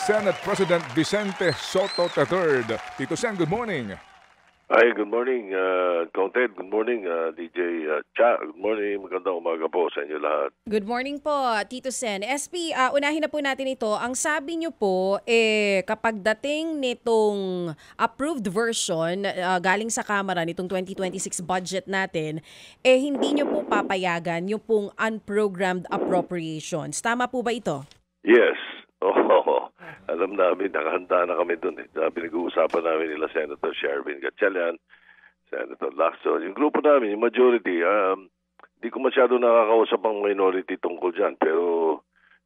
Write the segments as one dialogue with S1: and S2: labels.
S1: Senate President Vicente Soto III. Tito Sen, good morning.
S2: Hi, good morning, Content. Good morning, DJ Cha. Good morning. Magandang umaga po sa inyo lahat.
S3: Good morning po, Tito Sen. SP, unahin na po natin ito. Ang sabi niyo po, kapag dating nitong approved version galing sa Kamara nitong 2026 budget natin, hindi niyo po papayagan yung pong unprogrammed appropriations. Tama po ba ito?
S2: Yes. Alam namin, nakahanda na kami doon. Pinag-uusapan namin nila Senator Sherwin Gatchalian, Senator Lacson. Yung grupo namin, yung majority, di ko masyado nakakausap ang minority tungkol dyan. Pero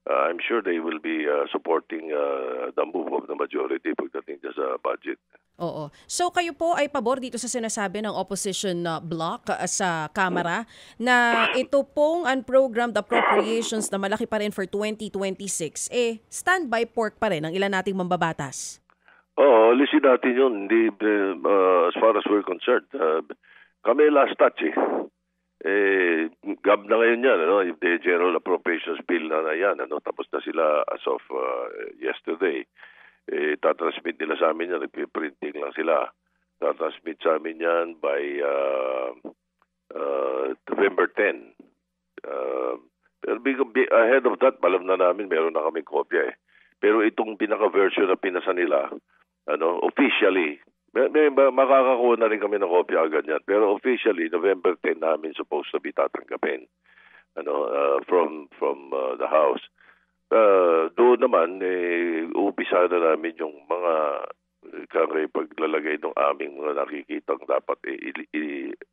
S2: I'm sure they will be supporting the move of the majority pagdating dyan sa budget.
S3: Oo. So kayo po ay pabor dito sa sinasabi ng opposition bloc sa Kamara na ito pong unprogrammed appropriations na malaki pa rin for 2026, standby pork pa rin ang ilan nating mambabatas?
S2: Oo, lisin natin yun. Hindi, as far as we're concerned, kami last touch gab na ngayon yan, if the General Appropriations Bill na yan, tapos na sila as of yesterday. Tatransmit nila sa amin yan, nagpiprinting lang sila. Tatransmit sa amin yan by November 10. Pero ahead of that, alam na namin, meron na kaming kopya Pero itong pinaka-version na pinasa nila, officially, makakakuha na rin kami ng kopya agad yan. Pero officially, November 10 namin supposed to be tatanggapin from the House. Doon naman, umpisa na namin yung mga paglalagay ng aming mga nakikitang dapat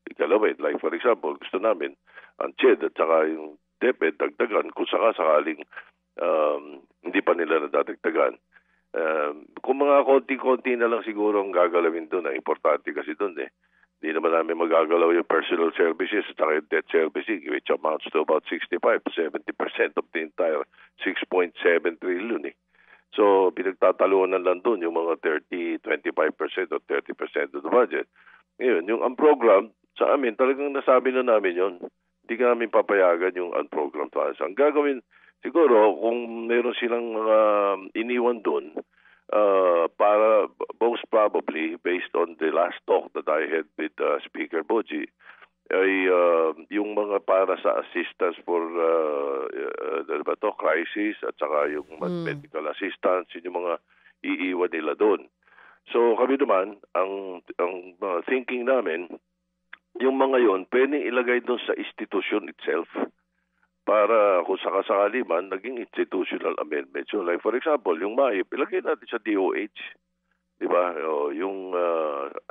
S2: igalawin. Like for example, gusto namin ang CHED at saka yung DepEd dagdagan kung sakaling hindi pa nila nadadagdagan. Kung mga konti-konti na lang siguro ang gagalawin doon, importante kasi doon Hindi naman namin magagalaw yung personal services at saka yung debt servicing, which amounts to about 65-70% of the entire 6.7 trillion. So, pinagtatalunan lang doon yung mga 25% or 30% of the budget. Ngayon, yung unprogrammed, sa amin, talagang nasabi na namin yun. Hindi ka namin papayagan yung unprogrammed funds. Ang gagawin, siguro, kung meron silang iniwan doon, para most probably based on the last talk that I had with Speaker Boji ay yung mga para sa assistance for crisis at saka yung medical assistance, yung mga iiwan nila doon. So kami naman ang thinking namin, yung mga yon pwedeng ilagay doon sa institution itself para kung sakasakali man, naging institutional amendment. So like for example, yung MAIP, ilagay natin sa DOH. Diba? Yung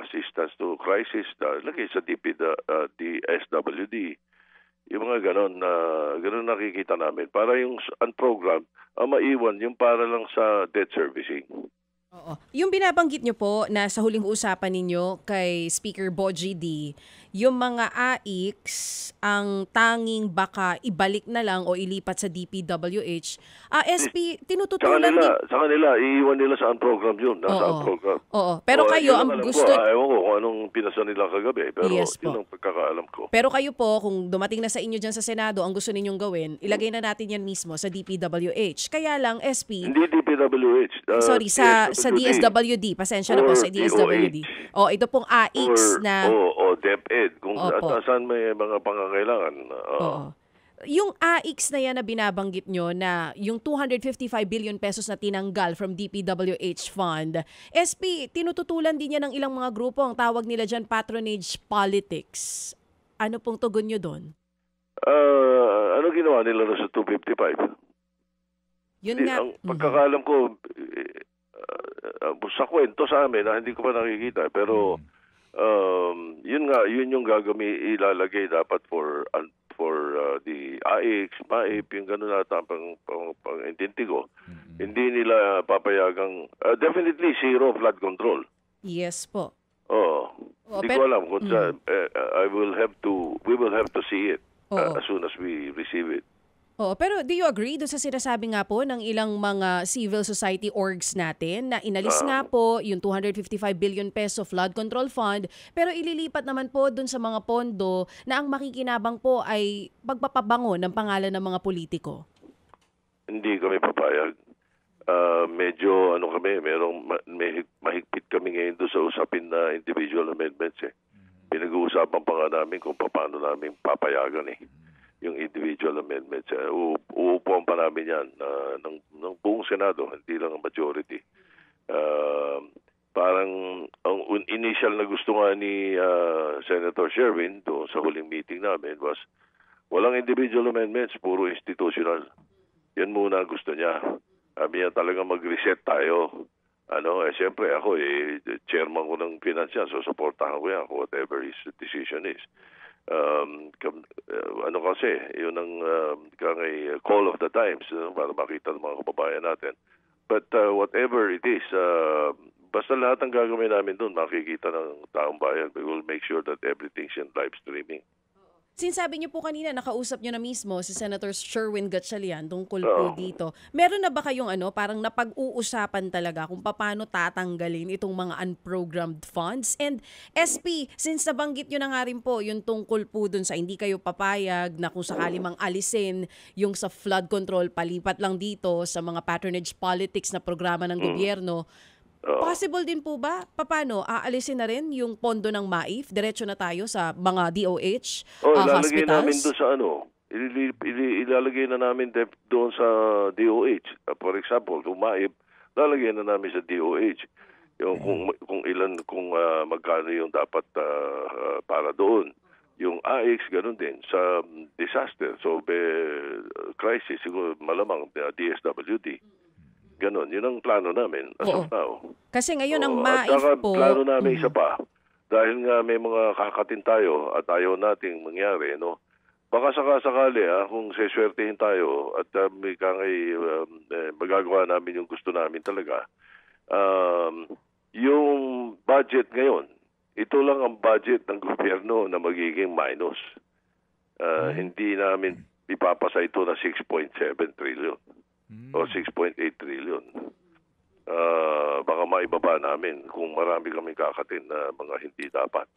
S2: assistance to crisis, ilagay sa DSWD. Yung mga ganon nakikita namin. Para yung unprogrammed, maiwan yung para lang sa debt servicing.
S3: Oo. Yung binabanggit nyo po na sa huling usapan ninyo kay Speaker Boji D, yung mga AIX ang tanging baka ibalik na lang o ilipat sa DPWH. SP, tinututulan din.
S2: Sa kanila, iiwan nila sa unprogrammed yun. Nasa unprogrammed.
S3: Oo. Pero kayo, ang gusto...
S2: Ewan ko kung anong pinasa nila kagabi. Pero
S3: yes,
S2: yun ang pagkakaalam ko.
S3: Pero kayo po, kung dumating na sa inyo dyan sa Senado, ang gusto ninyong gawin, ilagay na natin yan mismo sa DPWH. Kaya lang, SP...
S2: Hindi DPWH.
S3: Sorry, sa DSWD. Pasensya na po sa DSWD. Ito pong AIX na...
S2: DepEd. Kung saan may mga pangangailangan.
S3: Yung AIX na yan na binabanggit nyo na yung 255 billion pesos na tinanggal from DPWH Fund, SP, tinututulan din yan ng ilang mga grupo. Ang tawag nila dyan, patronage politics. Ano pong tugon nyo doon?
S2: Ano ginawa nila sa 255?
S3: Yun nga.
S2: Ang pagkakalam ko, sa kwento sa amin, hindi ko pa nakikita. Pero yun yung ilalagay dapat for the AIX, MAIP, yung gano'n nata pang-intindi ko. Hindi nila papayagang, definitely zero flood control.
S3: Yes po.
S2: Hindi ko alam kung we will have to see it as soon as we receive it.
S3: Pero do you agree doon sa sinasabi nga po ng ilang mga civil society orgs natin na inalis nga po yung 255 billion peso flood control fund pero ililipat naman po doon sa mga pondo na ang makikinabang po ay pagpapabango ng pangalan ng mga politiko?
S2: Hindi kami papayag. medyo ano kami, may mahigpit kami ngayon doon sa usapin na individual amendments eh. Pinag-uusapan pa nga namin kung paano namin papayagan yung individual amendments. Uupuan pa namin yan ng buong Senado, hindi lang ang majority. Parang ang initial na gusto nga ni Senator Sherwin doon sa huling meeting namin was walang individual amendments, puro institutional. Yan muna gusto niya. Sabi niya talaga mag-reset tayo. Siyempre ako chairman ko ng financial, so supportahan ko yan whatever his decision is. Kasi, yun ang call of the times para makita ng mga kababayan natin. But whatever it is, basta lahat ng gagawin namin doon, makikita ng taong bayan. We will make sure that everything's in live streaming.
S3: Sinasabi niyo po kanina, nakausap niyo na mismo si Senator Sherwin Gatchalian tungkol po dito. Meron na ba kayong parang napag-uusapan talaga kung paano tatanggalin itong mga unprogrammed funds? And SP, since nabanggit niyo na nga rin po yung tungkol po dun sa hindi kayo papayag na kung sakali mang alisin yung sa flood control, palipat lang dito sa mga patronage politics na programa ng gobyerno, possible din po ba? Paano? Aalisin na rin yung pondo ng MAIF? Diretso na tayo sa mga DOH
S2: ilalagay namin
S3: hospitals?
S2: doon sa ilalagay na namin doon sa DOH. For example, kung MAIF, lalagay na namin sa DOH. Yung kung magkano yung dapat para doon. Yung AX, ganun din. Sa disaster, so crisis, siguro malamang DSWD. Ganon, yun ang plano namin as of now.
S3: Kasi ngayon ang MAIF po...
S2: plano namin isa pa, dahil nga may mga kakatin tayo at ayaw nating mangyari, baka sakasakali kung seswertehin tayo at magagawa namin yung gusto namin talaga. Yung budget ngayon, ito lang ang budget ng gobyerno na magiging minus. Hindi namin ipapasa ito na 6.7 trillion. O 6.8 trillion. Baka maibaba namin kung marami kami kakatin na mga hindi dapat.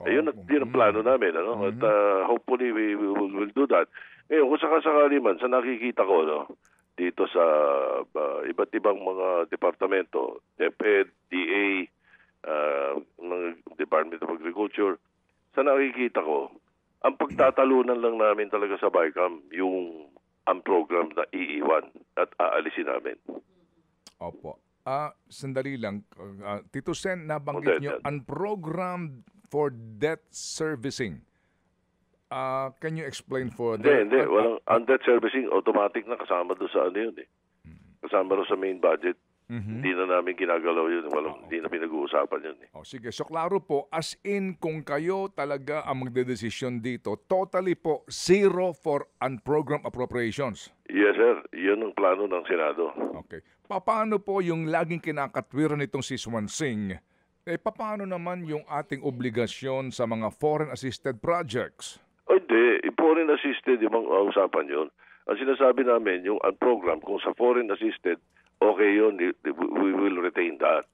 S2: Ayun ang plano namin. At hopefully we will do that. Ngayon, kung sakasakali man, sa nakikita ko dito sa iba't ibang mga departamento, DepEd, DA, mga Department of Agriculture, sa nakikita ko, ang pagtatalunan lang namin talaga sa BICAM, yung ang program na iiwan at aalisin namin.
S1: Opo. Sandali lang. Tito Sen, nabanggit nyo, unprogrammed for debt servicing. Can you explain for that?
S2: Hindi. Walang debt servicing, automatic na kasama doon sa yun eh. Kasama doon sa main budget. Hindi na namin ginagalaw yun. Hindi na pinag-uusapan yun eh.
S1: Sige, so klaro po, as in kung kayo talaga ang magdedesisyon dito, totally po zero for unprogrammed appropriations.
S2: Yes, sir. Yun ang plano ng Senado.
S1: Okay. Paano po yung laging kinakatwiran nitong si Swansing? Paano naman yung ating obligasyon sa mga foreign assisted projects?
S2: Hindi. Foreign assisted, yung usapan yun. Ang sinasabi namin, yung unprogrammed, kung sa foreign assisted, okay yun, we will retain that.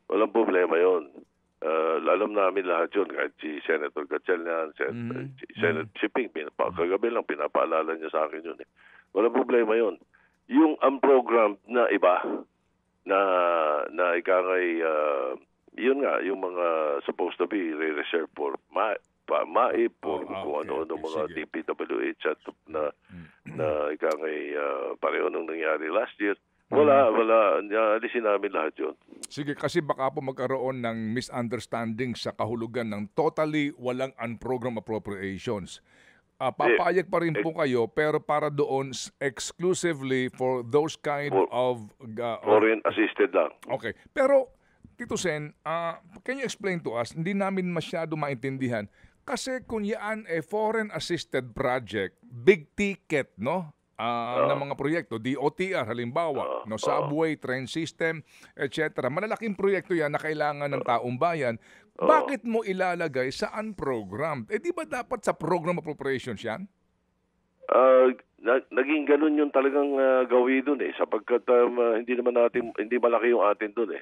S2: Walang problema yun. Alam namin lahat yun, kahit si Senator Gatchalian, Senator Shipping, kagabi lang pinapaalala niya sa akin yun. Walang problema yun. Yung unprogrammed na iba, na ikangay, yun nga, yung mga supposed to be re-reserved for MAIP, kung ano mga DPWH at na ikangay pareho nung nangyari last year. Wala. Alisin namin lahat yun.
S1: Sige, kasi baka po magkaroon ng misunderstanding sa kahulugan ng totally walang unprogrammed appropriations. Papayag pa rin po kayo, pero para doon exclusively for those kind of...
S2: foreign assisted lang.
S1: Okay. Pero, Tito Sen, can you explain to us, hindi namin masyado maintindihan, kasi kung yan foreign assisted project, big ticket, no? ng mga proyekto, DOTR halimbawa, subway, train system, etc. Malalaking proyekto yan na kailangan ng taong bayan. Bakit mo ilalagay sa unprogrammed? Di ba dapat sa program appropriations yan?
S2: Naging ganun yung talagang gawin dun sapagkat hindi malaki yung atin dun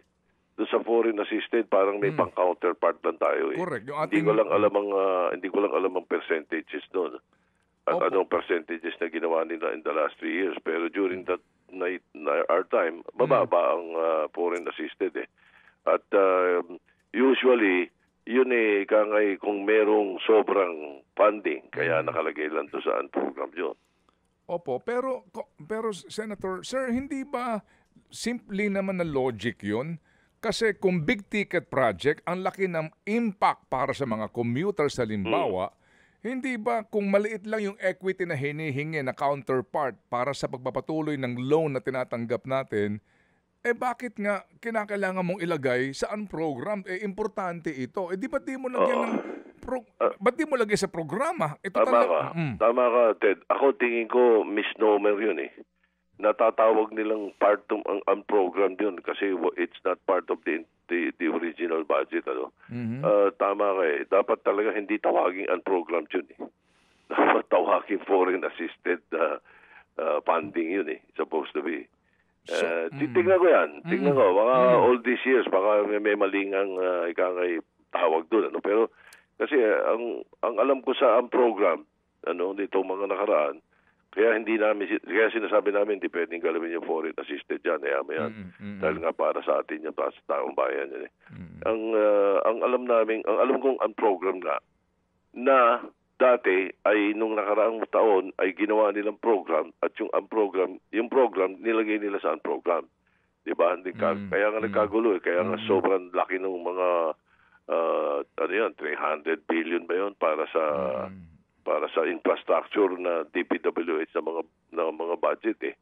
S2: doon sa foreign assisted parang may pang counterpart lang tayo
S1: Correct. Yung
S2: ating... Hindi ko lang alam ang percentages doon. At anong percentages na ginawa nila in the last 3 years. Pero during that our time, mababa ang foreign assisted eh. At usually, yun kangay kung merong sobrang funding, kaya nakalagay lang to sa program yun.
S1: Opo, pero Senator, sir, hindi ba simple naman na logic yun? Kasi kung big ticket project, ang laki ng impact para sa mga commuters halimbawa, hindi ba kung maliit lang yung equity na hinihingi na counterpart para sa pagpapatuloy ng loan na tinatanggap natin, bakit nga kinakailangan mong ilagay saan program? Importante ito. Di ba't di mo lagyan ng ba't di mo lagay sa programa? Ito
S2: Tama ka, Ted. Ako tingin ko misnomer yun eh. Natatawag nilang part of ang program yun kasi it's not part of the original budget. Tama ka eh. Dapat talaga hindi tawaging unprogrammed yun eh. Dapat tawaging foreign assisted funding yun eh. Supposed to be. Tingnan ko yan. Tingnan ko. Baka all these years, baka may malingang ikangay tawag doon. Pero kasi ang alam ko sa ang program, dito mga nakaraan, kaya sinasabi namin hindi pwedeng galawin yung foreign assisted dyan. Dahil nga para sa atin yan, para sa taong bayan yan. Ang alam kong ang program na dati ay nung nakaraang taon ay ginawa nilang program at yung program nilagay nila sa program. Diba? Kaya nga nagkagulo kaya nga sobrang laki ng mga 300 billion ba yun para sa infrastructure na DPWH na mga budget eh.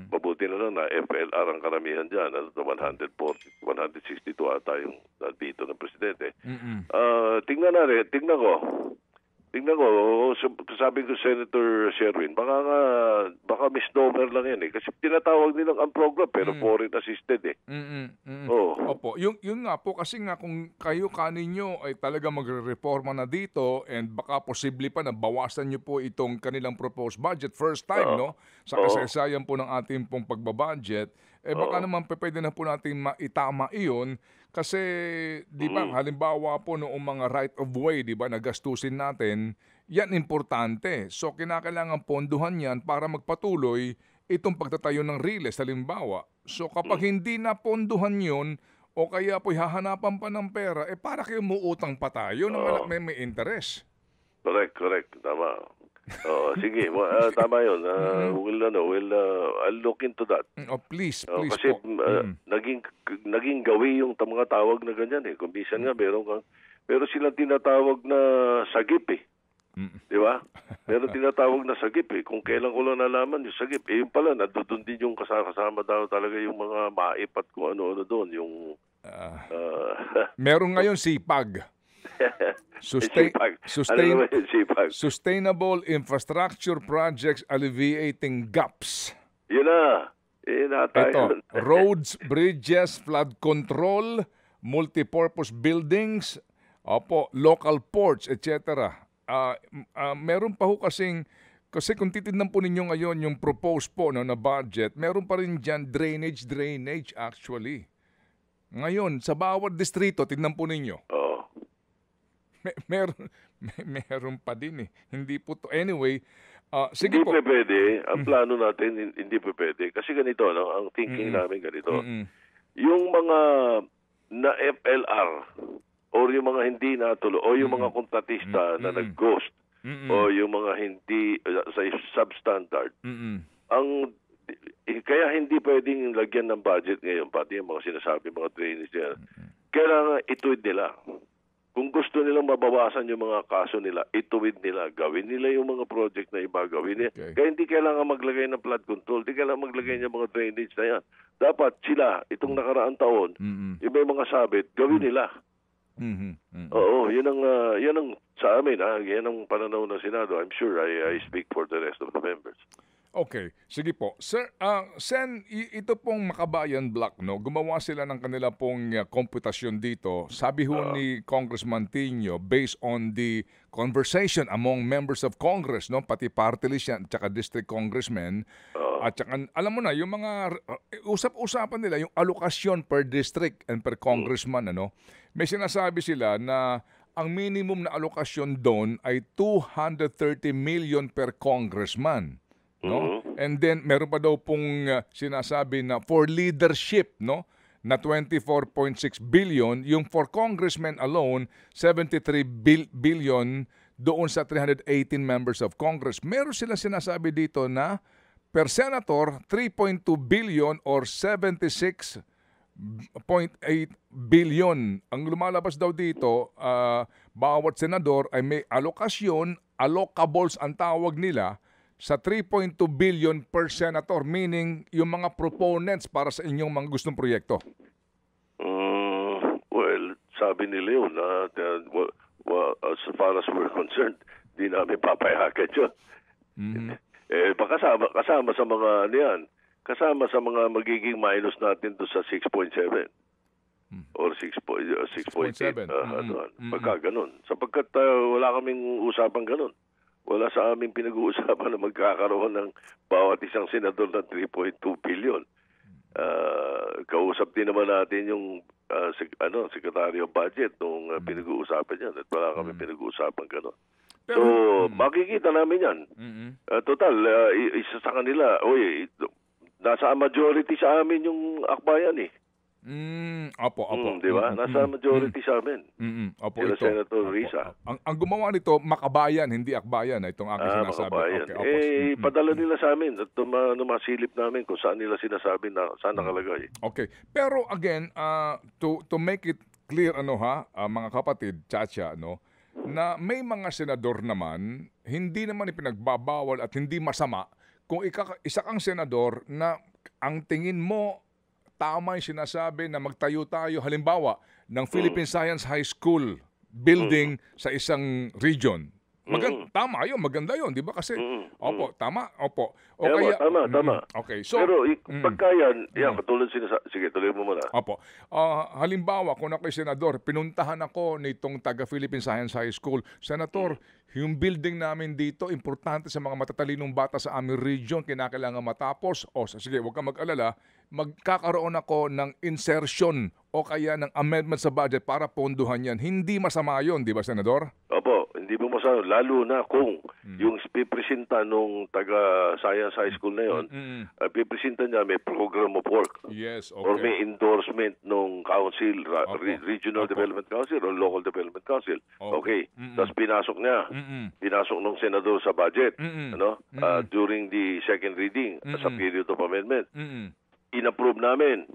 S2: Mabuti na lang na FLR ang karamihan dyan. 162 ata yung dito ng presidente. Tingnan ko, sabi ko Senator Sherwin, baka misnomer lang yan eh. Kasi tinatawag nilang ang program pero foreign assisted eh.
S1: Opo, yun nga po kasi nga kung kayo kaninyo ay talaga magre-reforma na dito and baka posible pa na bawasan nyo po itong kanilang proposed budget first time sa kasaysayan po ng ating pong pagbabudget, baka naman pwede na po natin maitama iyon. Kasi, di ba, halimbawa po noong mga right of way, di ba, nagastusin natin, yan importante. So, kinakailangan ponduhan yan para magpatuloy itong pagtatayo ng riles, halimbawa. So, kapag hindi na ponduhan yun, o kaya po hahanapan pa ng pera, para kayo muutang pa tayo na may interest.
S2: Correct. Tama. Sige, tama yun. I'll look into that.
S1: Please
S2: kasi
S1: po.
S2: naging gawi yung mga tawag na ganyan eh. Kung bisan nga pero silang tinatawag na sagip eh. Di ba? Pero tinatawag na sagip eh. Kung kailan ko lang nalaman yung sagip, yung pala, nandun din yung kasama daw talaga yung mga maipat kung ano-ano doon. Yung
S1: meron ngayon sipag. Sustainable Infrastructure Projects Alleviating Gaps.
S2: Yun na.
S1: Ito, roads, bridges, flood control, multipurpose buildings, local ports, etc. Meron pa ho kasi kung titignan po ninyo ngayon yung proposed po na budget, meron pa rin dyan drainage actually. Ngayon, sa bawat distrito, tignan po ninyo. Meron pa din eh. Hindi po to. Anyway, sige
S2: hindi
S1: po.
S2: Hindi pwede. Ang plano natin, hindi pwede. Kasi ganito, ang thinking namin ganito. Yung mga na FLR or yung mga hindi natulo o yung mga kontratista na nag-ghost o yung mga hindi sa substandard, kaya hindi pwedeng lagyan ng budget ngayon, pati yung mga sinasabi, mga drainage yan. Kailangan ituwid nila. Kung gusto nilang mabawasan yung mga kaso nila, ituwid nila. Gawin nila yung mga project na iba. Gawin nila. Okay. Kaya hindi kailangan maglagay ng flood control. Hindi kailangan maglagay ng mga drainage na yan. Dapat sila, itong nakaraang taon, yung may mga sabit, gawin nila. Oo, yan ang sa amin. Yan ang pananaw ng Senado. I'm sure I speak for the rest of the members.
S1: Okay, sige po. Sir, Sen, ito pong Makabayan Block, gumawa sila ng kanila pong komputasyon dito. Sabi ho ni Congressman Tino, based on the conversation among members of Congress, pati party list yan, tsaka district congressmen, at tsaka, alam mo na, yung mga usap-usapan nila, yung allocation per district and per congressman, may sinasabi sila na ang minimum na allocation doon ay 230 million per congressman. no? And then meron pa daw pong sinasabi na for leadership, no, na 24.6 billion, yung for congressmen alone 73 billion doon sa 318 members of Congress. Meron silang sinasabi dito na per senator 3.2 billion or 76.8 billion. Ang lumalabas daw dito, bawat senador ay may alokasyon, allocables ang tawag nila, sa 3.2 billion per senator, meaning yung mga proponents para sa inyong mga gustong proyekto.
S2: Well, sabi ni Leo na as far as we're concerned, di namin papayagan yun. Kasama sa mga ano yan, kasama sa mga magiging minus natin to sa 6.7 or 6.8 pagka ganun. Sapagkat wala kaming usapang ganun. Wala sa aming pinag-uusapan na magkakaroon ng bawat isang senador ng 3.2 billion. Kausap din naman natin yung Secretary of Budget nung pinag-uusapan yan at wala kami pinag-uusapan gano'n. So, makikita namin yan. Total, isa sa kanila, nasa majority sa amin yung akbayan eh.
S1: Opo.
S2: Di ba? Nasa majority sa amin.
S1: Opo,
S2: sila
S1: ito.
S2: Senator Risa.
S1: Ang gumawa nito, makabayan, hindi akbayan. Itong aking sinasabi.
S2: Makabayan.
S1: Okay,
S2: padala nila sa amin at masilip namin kung saan nila sinasabi na saan nakalagay.
S1: Okay. Pero again, to make it clear, mga kapatid, Chacha, na may mga senador naman, hindi naman ipinagbabawal at hindi masama kung isa kang senador na ang tingin mo tama yung sinasabi na magtayo tayo halimbawa ng Philippine Science High School building sa isang region. Tama yun, maganda yun, di ba? Kasi, tama.
S2: Tama.
S1: Okay, so...
S2: Pero pagka yan, katulad sige, tuloy mo muna.
S1: Opo. Halimbawa, kung ako'y senador, pinuntahan ako nitong taga-Philippine Science High School. Senator, yung building namin dito, importante sa mga matatalinong bata sa aming region, kinakailangan matapos. Sige, huwag kang mag-alala, magkakaroon ako ng insertion o kaya ng amendment sa budget para ponduhan yan. Hindi masama yun, di ba, Senador?
S2: Opo, hindi mo masama. Lalo na kung yung pipresenta nung taga-Science High School na yun, pipresenta niya may program of work.
S1: Yes, okay.
S2: Or may endorsement nung council, Regional Development Council or Local Development Council. Okay. Tapos pinasok niya. Pinasok nung senador sa budget during the second reading sa period of amendment. In-approve namin.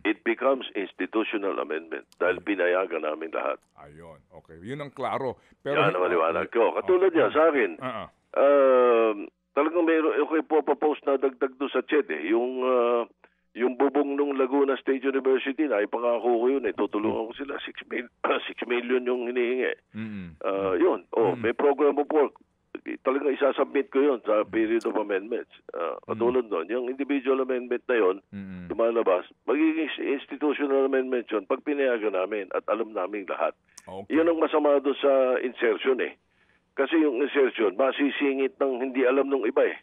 S2: It becomes institutional amendment dahil pinayagan namin lahat.
S1: Ayun, okay. Yun ang klaro. Pero
S2: yan ang maliwanag ko. Katulad yan sa akin, talagang okay po pa-post na dagdag doon sa chat eh. Yung bubong nung Laguna State University na ipangako ko yun eh. Tutulungan ko sila. 6 million yung hinihingi. Yun. May program of work. Talagang isasubmit ko yun sa period of amendments. Katulad nun, yung individual amendment na yun, lumalabas, magiging institutional amendment yun pag pinayagan namin at alam namin lahat. Okay. Yun ang masama doon sa insertion eh. Kasi yung insertion, masisingit ng hindi alam ng iba eh.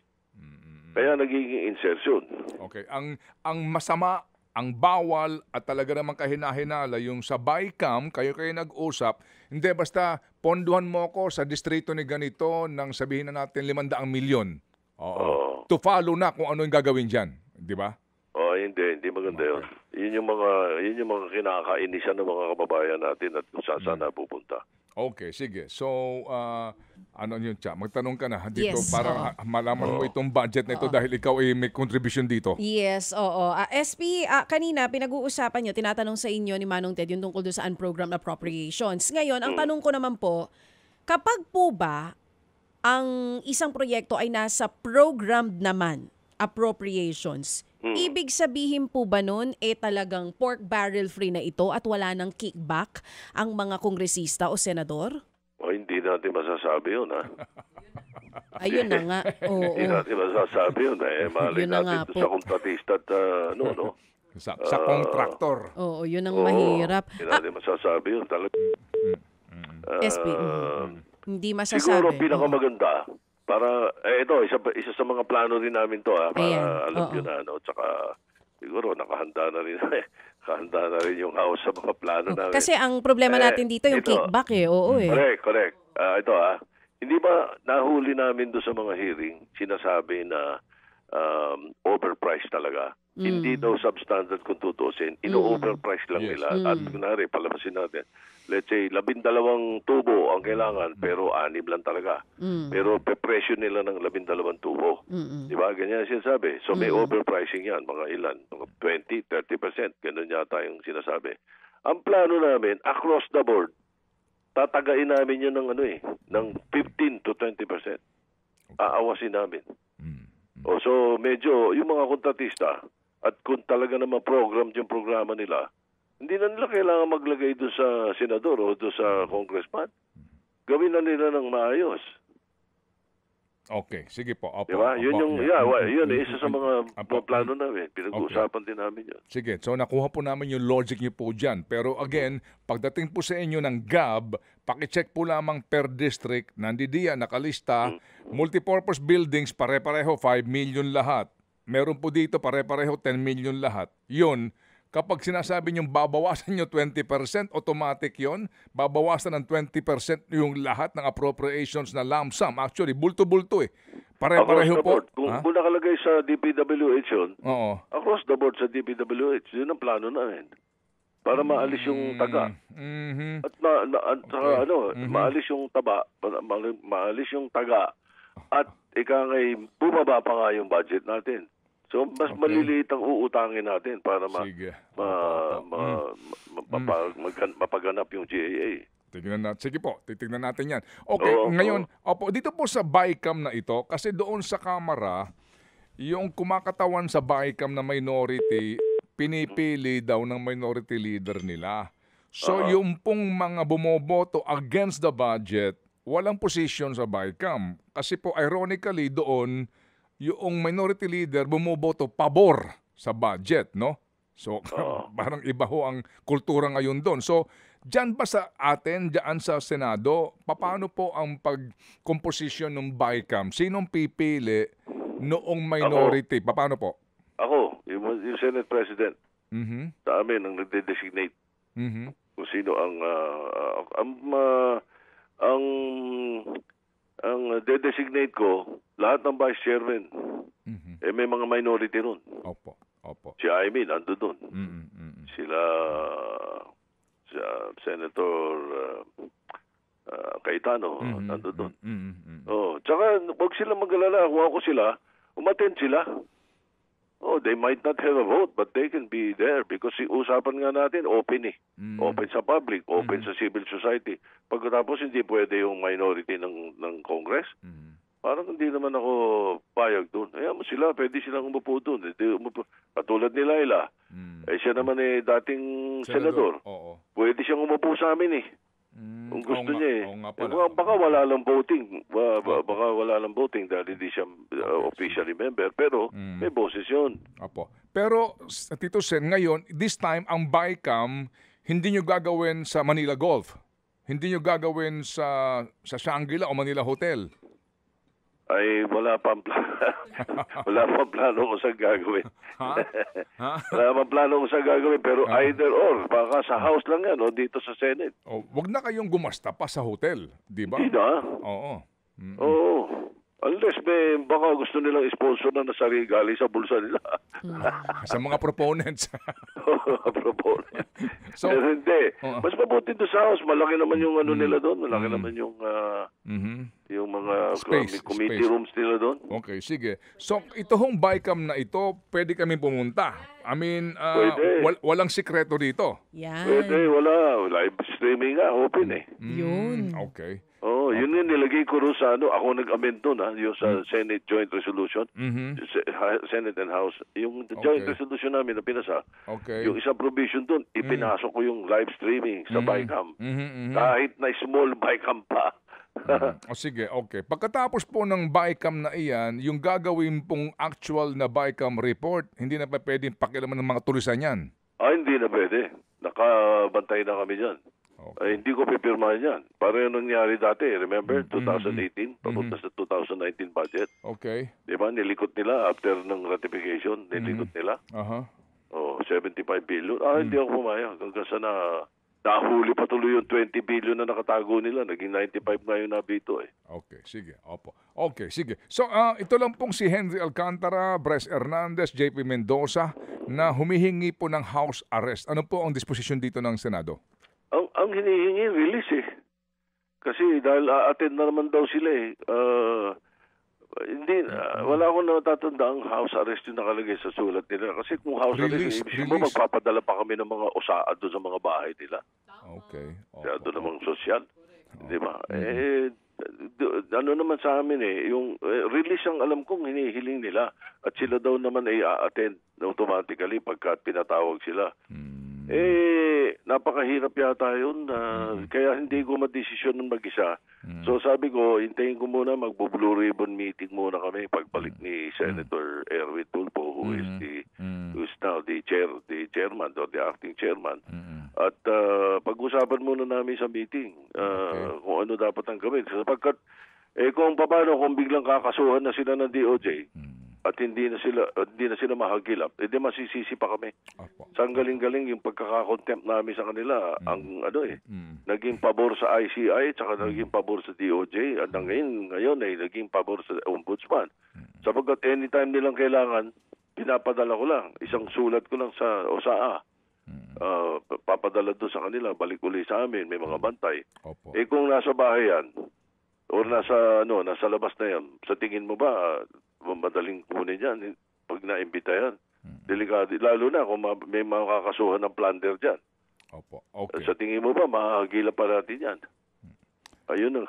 S2: Kaya nagiging insertion.
S1: Okay. Ang masama, ang bawal at talaga namang kahinahinala yung sa BICAM, kayo nag-usap, hindi basta ponduhan mo ko sa distrito ni ganito nang sabihin na natin 500 milyon. To follow na kung ano yung gagawin dyan. Di ba?
S2: Hindi maganda yun. Yun yung mga kinakainisan ng mga kababayan natin at kung saan napupunta.
S1: Okay, sige. So, ano yun, Cha? Magtanong ka na dito para malaman mo itong budget na ito dahil ikaw ay may contribution dito.
S3: Yes, oo. SP, kanina pinag-uusapan nyo, tinatanong sa inyo ni Manong Ted yung tungkol doon sa unprogrammed appropriations. Ngayon, ang tanong ko naman po, kapag po ba ang isang proyekto ay nasa programmed naman appropriations, ibig sabihin po ba nun talagang pork barrel free na ito at wala nang kickback ang mga kongresista o senador?
S2: Hindi natin masasabi yun, ha?
S3: Ayun na nga.
S2: Hindi natin masasabi yun. Malay natin sa kontratista at
S1: sa contractor.
S3: Oo, yun ang mahirap.
S2: Hindi natin masasabi yun.
S3: SP, hindi masasabi.
S2: Siguro pinakamaganda para, ito, isa sa mga plano rin namin to, para alam nyo na, tsaka siguro nakahanda na rin, yung house sa mga plano namin.
S3: Kasi ang problema natin dito, yung kickback
S2: Correct. Ito, Hindi ba nahuli namin doon sa mga hearing, sinasabi na overpriced talaga. Hindi daw substandard kung tutusin. Ino-overprice lang
S1: Yes.
S2: nila. At kunwari, palabasin natin. Let's say, 12 tubo ang kailangan, pero 6 lang talaga. Pero pepresyo nila ng 12 tubo. Di ba? Ganyan sinasabi. So may overpricing yan. Mga ilan? Mga 20, 30%. Ganun yata yung sinasabi. Ang plano namin, across the board, tatagain namin yun ng ng 15 to 20%. Aawasin namin. So medyo yung mga kontratista at kung talaga naman program yung programa nila, hindi na nila kailangan maglagay doon sa senador o doon sa congressman. Gawin na nila ng maayos.
S1: Okay, sige po. Opo,
S2: Diba? Yun
S1: opo.
S2: yun isa sa mga plano namin. Pinag-uusapan din namin yun.
S1: Sige, so nakuha po namin yung logic niyo po dyan. Pero again, pagdating po sa inyo ng GAB, pakicheck po lamang per district, nandidiyan, nakalista, multipurpose buildings, pare-pareho, 5 million lahat. Meron po dito, pare-pareho, 10 million lahat. Yun, kapag sinasabi nyo babawasan nyo 20%, automatic yon, babawasan ng 20% yung lahat ng appropriations na lump sum. Actually, bulto-bulto eh. Pare-pareho po.
S2: Kung nakalagay sa DPWH yun,
S1: Oo.
S2: across the board sa DPWH, yun ang plano namin. Para maalis yung taga. At maalis yung taba, maalis yung taga, at ngay bumaba pa nga yung budget natin. So, mas maliliit ang uutangin natin para mapaganap yung GAA.
S1: Sige po, titignan natin yan. Okay, ngayon, dito po sa BICAM na ito, kasi doon sa Kamara, yung kumakatawan sa BICAM na minority, pinipili daw ng minority leader nila. So, yung pong mga bumoboto against the budget, walang position sa BICAM. Kasi po, ironically, doon, yung minority leader bumoboto pabor sa budget, no? So, parang iba ho ang kultura ngayon doon. So, dyan ba sa atin, dyan sa Senado, paano po ang pag-composition ng BICAM? Sinong pipili noong minority? Paano po?
S2: Ako, yung Senate President. Sa amin, ang nagde-designate. Kung sino ang de-designate ko, lahat ng vice chairman. May mga minority ron.
S1: Opo.
S2: Si Aimee, nando doon. Sila Senator Cayetano, nando doon. Tsaka, huwag sila mag-alala. Kung ako sila, umattend sila. They might not have a vote, but they can be there because usapan nga natin, open eh. Open sa public, open sa civil society. Pagkatapos hindi pwede yung minority ng Congress. Parang hindi naman ako payag doon. Ayan mo sila, pwede silang umupo doon. Katulad ni Laila. Siya naman dating senador. Pwede siyang umupo sa amin eh. Kung gusto niya baka wala lang voting. Baka wala lang voting dahil hindi siya officially member. Pero may boses yun.
S1: Pero, Tito Sen, ngayon, this time, ang BICAM, hindi nyo gagawin sa Manila Golf. Hindi nyo gagawin sa Shangri-La o Manila Hotel.
S2: Ay, wala pang plano kung saan gagawin. Wala pang plano kung saan gagawin. Pero either or, baka sa House lang yan o dito sa Senate.
S1: Wag na kayong gumasta pa sa hotel, di ba?
S2: Hindi na. Oo. Unless baka gusto nilang sponsor na nasari galing sa bulsa nila.
S1: Sa mga proponents.
S2: So, pero hindi. Mas mabuti doon sa House. Malaki naman yung nila doon. Malaki naman yung mga committee rooms nila doon.
S1: Okay, sige. So, ito hong BICAM na ito, pwede kami pumunta. I mean, walang sikreto dito.
S3: Yan.
S2: Pwede, wala. Live streaming nga, open eh.
S3: Yun.
S1: Okay.
S2: Yun yung nilagay ko rin sa ako nag-amend doon yung sa Senate Joint Resolution. Senate and House. Yung Joint Resolution namin na pinasa, yung isang provision doon, ipinasok ko yung live streaming sa BICAM. Kahit na small BICAM pa.
S1: Sige, okay. Pagkatapos po ng BICAM na iyan, yung gagawin pong actual na BICAM report, hindi na pa pwedeng pakialaman ng mga tulisan yan?
S2: Hindi na pwede. Nakabantay na kami dyan. Hindi ko pipirmahan yan. Para yung nangyari dati, remember? 2018, papunta sa 2019 budget.
S1: Okay.
S2: Di ba? Nilikot nila after ng ratification. Nilikot nila. 75 billion. Hindi ako pumayag. Hanggang sa nahuli pa tuloy yung 20 billion na nakatago nila. Naging 95 nga yung nabito eh.
S1: Okay, sige. Opo. Okay, sige. So, ito lang pong si Henry Alcantara, Bryce Hernandez, JP Mendoza na humihingi po ng house arrest. Ano po ang disposisyon dito ng Senado?
S2: Ang hinihingi, release eh. Kasi dahil attend na naman daw sila eh. Wala akong natatanda ang house arrest yung nakalagay sa sulat nila. Kasi kung house arrest, magpapadala pa kami ng mga usaa doon sa mga bahay nila.
S1: Okay.
S2: Kaya doon namang sosyal. Di ba? Ano naman sa amin yung release ang alam kong hinihiling nila. At sila daw naman ay a-attend automatically pagka pinatawag sila. Napakahirap yata yun. Kaya hindi ko madesisyon ng mag-isa. So sabi ko, hintayin ko muna, magbo-Blue Ribbon meeting muna kami pagbalik ni Senator Erwin Tulfo, who is now the chairman or the acting chairman. At pag-usapan muna namin sa meeting kung ano dapat ang gawin. Sapagkat kung paano kung biglang kakasuhan na sila ng DOJ, at hindi na sila mahagilap, edi masisisi pa kami. Sa ang galing-galing yung pagkakakontempt namin sa kanila, ang naging pabor sa ICI at saka naging pabor sa DOJ at ngayon ay naging pabor sa Ombudsman. Sapagkat anytime nilang kailangan, pinapadala ko lang, isang sulat ko lang sa OSAA. Papadala doon sa kanila, balik uli sa amin, may mga bantay. Kung nasa bahay yan, o nasa labas na yan, sa tingin mo ba, madaling kunin yan pag na-imbita yan? Delikado, lalo na kung may makakasuhan ng plunder dyan. Okay. Sa tingin mo ba, mahagila pa natin yan? Ayun ang...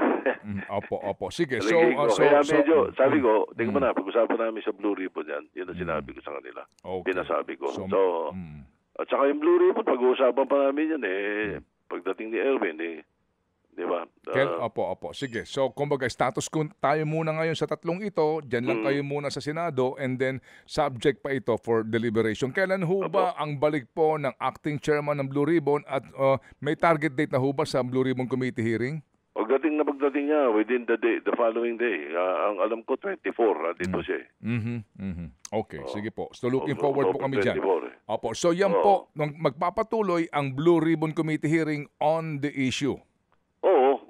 S1: Opo. Sige.
S2: Sabi ko, tingin mo na, pag-usapan namin sa Blue Ribbon yan, yun ang sinabi ko sa kanila. Pinasabi ko. At saka yung Blue Ribbon, pag-uusapan pa namin yan pagdating ni Erwin di ba?
S1: Opo. Sige. So, kumbaga, status ko tayo muna ngayon sa tatlong ito. Diyan lang kayo muna sa Senado and then subject pa ito for deliberation. Kailan ho ba ang balik po ng acting chairman ng Blue Ribbon at may target date na ho ba sa Blue Ribbon Committee hearing?
S2: Pagdating niya within the following day. Ang alam ko 24 dito siya.
S1: Okay, sige po. So looking forward po kami diyan. Opo. So yan po magpapatuloy ang Blue Ribbon Committee hearing on the issue.
S2: Oo.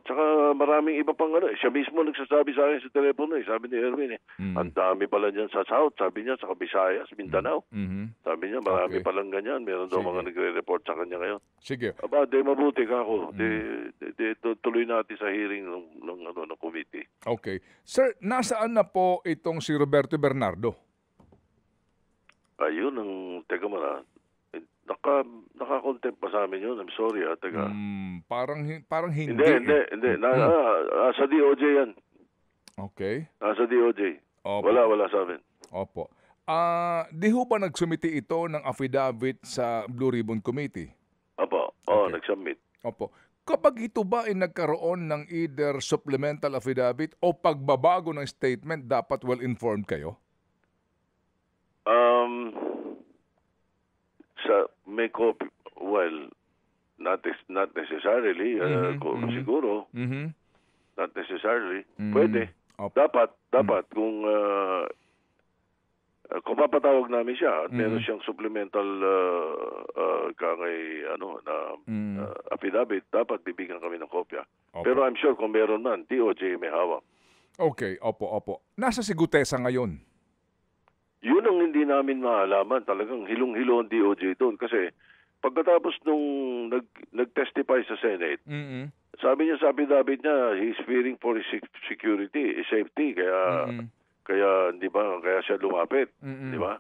S2: Tsaka maraming iba pang siya mismo nagsasabi sa akin sa telepono sabi ni Erwin ang dami pala niyan sa South, sabi niya sa Visayas, Mindanao. Sabi niya marami palang ganyan, meron daw mga nagre-report sa kanya ngayon.
S1: Sige.
S2: Mabuti ka ako. Tuloy natin sa hearing ng committee.
S1: Okay. Sir, nasaan na po itong si Roberto Bernardo?
S2: Ayun teka mo na. Naka-contempt pa sa amin yun. I'm sorry taga.
S1: Parang hindi.
S2: Hindi. Sa DOJ yan.
S1: Okay.
S2: Nasa DOJ.
S1: Opo.
S2: Wala sa amin.
S1: Opo. Di ho ba nagsumiti ito ng affidavit sa Blue Ribbon Committee?
S2: Opo. Nag-submit.
S1: Opo. Kapag ito ba ay nagkaroon ng either supplemental affidavit o pagbabago ng statement, dapat well-informed kayo?
S2: May copy, not necessarily, siguro, not necessarily. Pwede. Dapat kung papatawag namin siya at meron siyang supplemental affidavit, dapat bibigyan kami ng kopya. Pero I'm sure kung meron man, DOJ may hawak.
S1: Okay, opo. Nasa si Gutesa ngayon?
S2: Yun ang hindi namin maalaman. Talagang hilong-hilo ang DOJ doon. Kasi pagkatapos nung nag-testify sa Senate, sabi niya sa affidavit niya, he's fearing for his security, his safety. Kaya di ba, kaya siya lumapit. Di ba?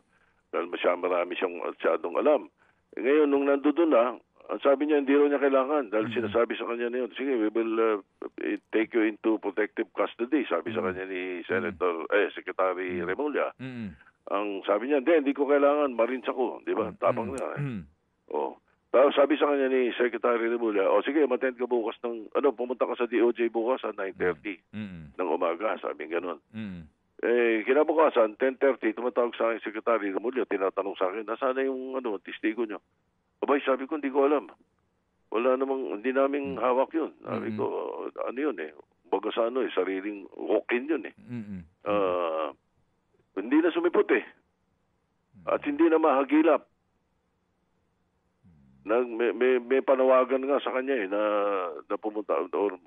S2: Dahil marami siyang masyadong alam. Ngayon, nung nandoon na, sabi niya, hindi raw niya kailangan. Dahil sinasabi sa kanya na yun, sige, we will take you into protective custody. Sabi sa kanya ni Secretary Remulla. Ang sabi niya, hindi ko kailangan, Marines ako, di ba? Tapang na Tapos sabi sa kanya ni Secretary Remulla, sige, attend ka bukas pumunta ka sa DOJ bukas sa 9:30 ng umaga, sabi gano'n. Kinabukasan, 10:30, tumatawag sa akin Secretary Remulla, tinatanong sa akin, nasaan na yung testigo niyo? Abay, sabi ko, hindi ko alam. Wala namang, hindi namin hawak yun. Sabi ko, ano yun baga sa sariling walk-in yun hindi na sumipot At hindi na mahagilap. may panawagan nga sa kanya na pumunta or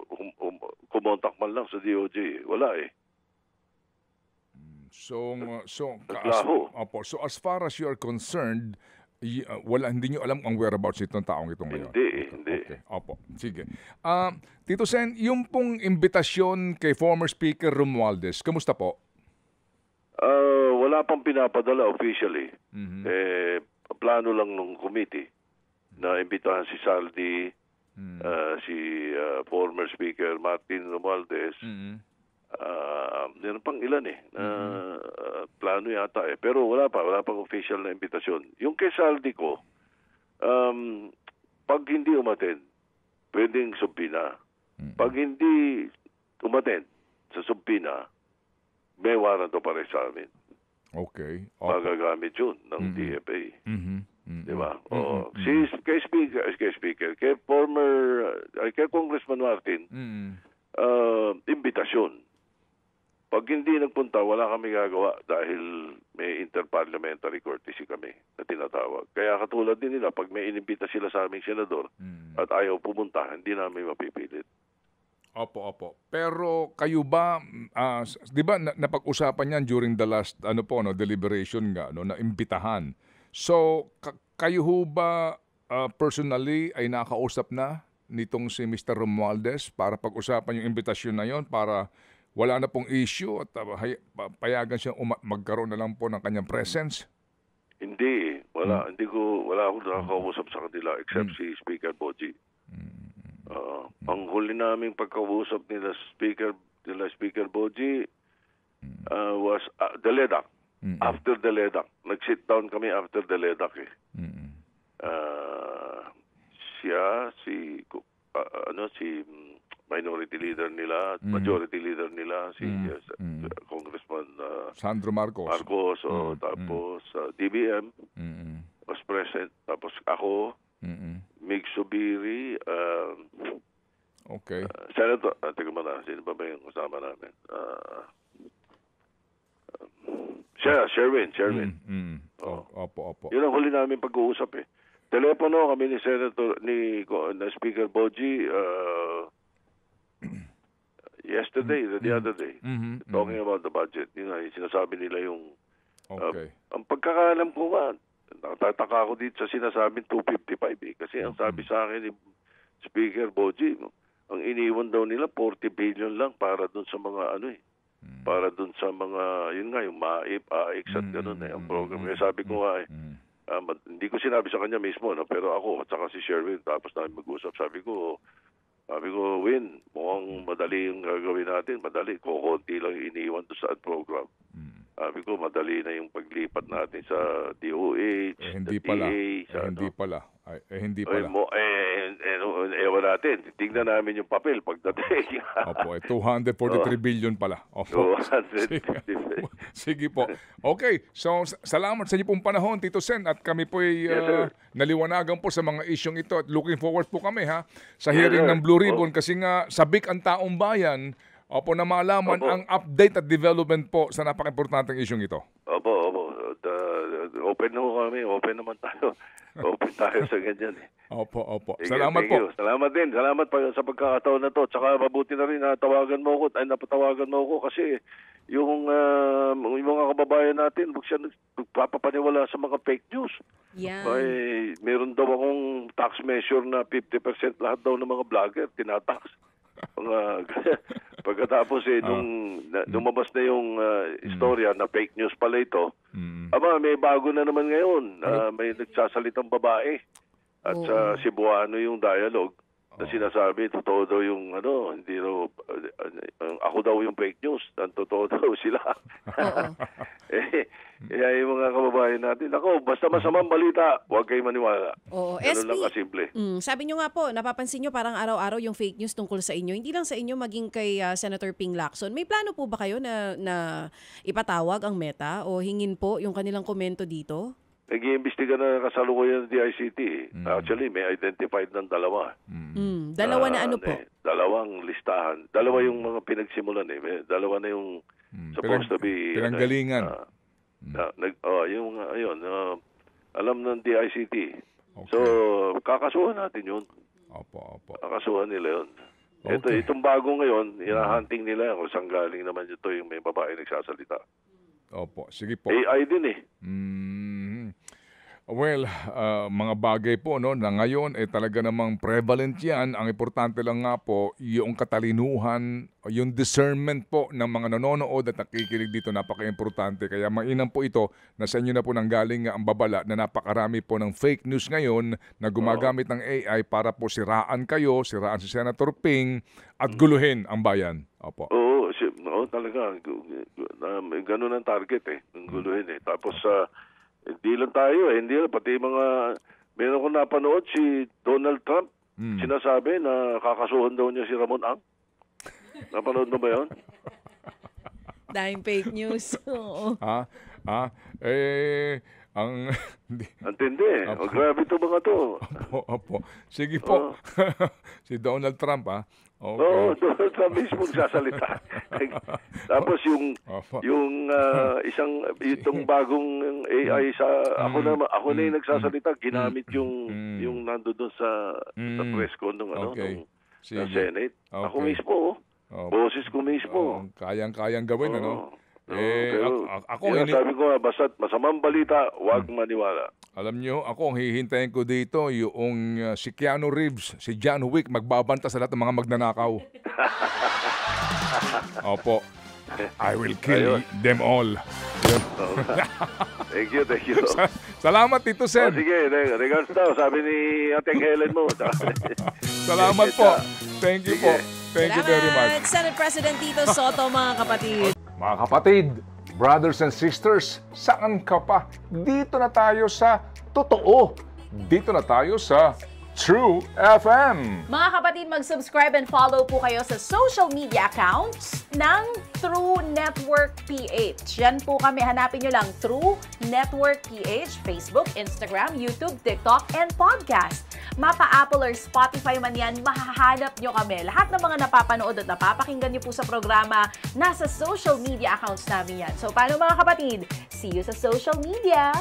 S2: kumontak man lang sa DOJ. Wala eh.
S1: So
S2: Naglaho.
S1: so as far as you are concerned, hindi nyo alam ang whereabouts itong taong ito ngayon.
S2: Hindi.
S1: Okay. Opo. Sige. Tito Sen, yung pong imbitasyon kay former Speaker Romualdez, kamusta po?
S2: Wala pang pinapadala officially. Plano lang ng committee na imbitahan si Saldi, si former Speaker Martin Romualdez. Meron pang ilan plano yata pero wala pang official na imbitasyon. Yung kay Saldi ko, pag hindi umattend, pwedeng sumpina. Pag hindi umattend sa sumpina, may warrant of arrest sa amin.
S1: Okay.
S2: Magagamit yun ng DFA. Di ba? Kay Congressman Martin, imbitasyon. Pag hindi nagpunta, wala kami gagawa dahil may interparliamentary courtesy kami na tinatawag. Kaya katulad din nila, pag may inimbita sila sa aming senador at ayaw pumunta, hindi namin mapipilit.
S1: Opo. Pero kayo ba, di ba napag-usapan yan during the last deliberation nga, na imbitahan. So, kayo ho ba personally ay nakausap na nitong si Mr. Romualdez para pag-usapan yung imbitasyon na yon para wala na pong issue at payagan siyang magkaroon na lang po ng kanyang presence?
S2: Hindi. Wala akong nakakausap sa kanila except si Speaker Boji. Ang huli naming pagkausap nila Speaker Boji was the LEDAC. After the LEDAC. Nag-sit down kami after the LEDAC eh. Siya, si minority leader nila at majority leader nila, si Congressman
S1: Sandro Marcos.
S2: Tapos DBM was present. Tapos ako, Mig Subiri,
S1: okay.
S2: Senator, teka muna, sino ba yung kasama namin? Sherwin.
S1: Opo.
S2: Yun ang huli namin pag-uusap eh. Telepono kami ni Speaker Boji yesterday, the other day, talking about the budget. Yun nga, sinasabi nila yung ang pagkakaalam ko nga, natataka ako dito sa sinasabing 255 eh. Kasi ang sabi sa akin ni Speaker Boji, ang iniwan daw nila 40 billion lang para dun sa mga para dun sa mga, yun nga, yung MAIP, AIX at gano'n ang program. Kaya sabi ko nga hindi ko sinabi sa kanya mismo, pero ako at saka si Sherwin, tapos namin mag-usap, sabi ko, Win, mukhang madali yung gagawin natin. Madali. Kukunti lang yung iniwan doon sa program. Sabi ko, madali na yung paglipat natin sa DOH,
S1: hindi pala.
S2: Ewan natin. Tingnan namin yung papel pagdating.
S1: Opo, 243 billion pala. Opo.
S2: 243.
S1: Sige po. Okay, so salamat sa inyo pong panahon, Tito Sen, at kami po ay naliwanagan po sa mga isyong ito at looking forward po kami sa hearing ng Blue Ribbon kasi nga sabik ang taong bayan na malaman ang update at development po sa napaka-importanteng isyong ito.
S2: Opo. Open naman tayo. Open tayo sa ganyan eh.
S1: Opo.
S2: Salamat po. Salamat din. Salamat pa sa pagkakataon na to. Tsaka mabuti na rin napatawagan mo ako kasi yung mga kababayan natin, huwag siya nagpapapaniwala sa mga fake news.
S3: Yeah.
S2: Meron daw akong tax measure na 50% lahat daw ng mga vlogger tinatax. Pagkatapos nung lumabas na yung istorya na fake news pala ito, may bago na naman ngayon. May nagsasalitang babae at sa Cebuano yung dialogue na sinasabi, totoo daw yung hindi raw, ako daw yung fake news, ang totoo daw sila. Kaya yung mga kababayan natin, basta masamang balita, huwag kayo maniwala. Ganun lang kasimple.
S3: Sabi nyo nga po, napapansin nyo parang araw-araw yung fake news tungkol sa inyo. Hindi lang sa inyo, maging kay Senator Ping Lacson. May plano po ba kayo na ipatawag ang Meta o hingin po yung kanilang komento dito?
S2: Nag-iimbestiga na kasalukuyan ng DICT. Actually, may identified ng dalawa.
S3: Dalawa na ano po?
S2: Dalawang listahan. Dalawa yung mga pinagsimulan eh. Dalawa na yung supposed to be...
S1: Pinanggalingan.
S2: Alam ng DICT. Okay. So, kakasuhan natin yun.
S1: Opo.
S2: Kakasuhan nila yun.
S1: Okay.
S2: Itong bago ngayon, hinahunting nila kung saan galing naman ito yung may babae nagsasalita.
S1: Opo, sige po.
S2: AI din eh.
S1: Well, mga bagay po no na ngayon talaga namang prevalent 'yan. Ang importante lang nga po yung katalinuhan, yung discernment po ng mga nanonood at nakikinig dito, napaka-importante. Kaya mainam po ito na sa inyo na po nanggaling ang babala na napakarami po ng fake news ngayon na gumagamit ng AI para po siraan kayo, siraan si Senator Ping at guluhin ang bayan. Opo.
S2: Oo, talaga. Ganun ang target eh. Guluhin eh. Tapos hindi lang tayo hindi lang, pati mga, meron ko napanood si Donald Trump, sinasabi na kakasuhan daw niya si Ramon Ang. Napanood mo ba yun?
S3: Dahil fake news. Oo.
S2: Antindi eh. Grabe ito mga to.
S1: Opo. Sige po. Si Donald Trump Okay.
S2: Oo, Donald Trump mismo nagsasalita. Tapos itong bagong AI ako na yung nagsasalita, ginamit yung nandoon sa press con nung Senate.
S1: Okay.
S2: Ako mismo, boses ko mismo.
S1: Kayang-kayang gawin,
S2: sabi ko basta masamang balita, huwag maniwala.
S1: Alam nyo, ako ang hihintayin ko dito yung si Keanu Reeves, si John Wick, magbabanta sa lahat ng mga magnanakaw. Opo. I will kill them all.
S2: Thank you.
S1: Salamat, Tito Sen.
S2: Sige, regards daw, sabi ni Ate Helen mo.
S1: Salamat po. Thank you po. Thank you very much.
S3: Senate President Tito Soto, mga kapatid.
S1: Mga kapatid, brothers and sisters, saan ka pa? Dito na tayo sa totoo. Dito na tayo sa True FM.
S3: Mga kapatid, mag-subscribe and follow po kayo sa social media accounts ng True Network PH. Yan po kami. Hanapin nyo lang True Network PH, Facebook, Instagram, YouTube, TikTok, and podcast. Mapa Apple or Spotify man yan, mahahanap nyo kami. Lahat ng mga napapanood at napapakinggan nyo po sa programa, nasa social media accounts namin yan. So, paano mga kapatid? See you sa social media!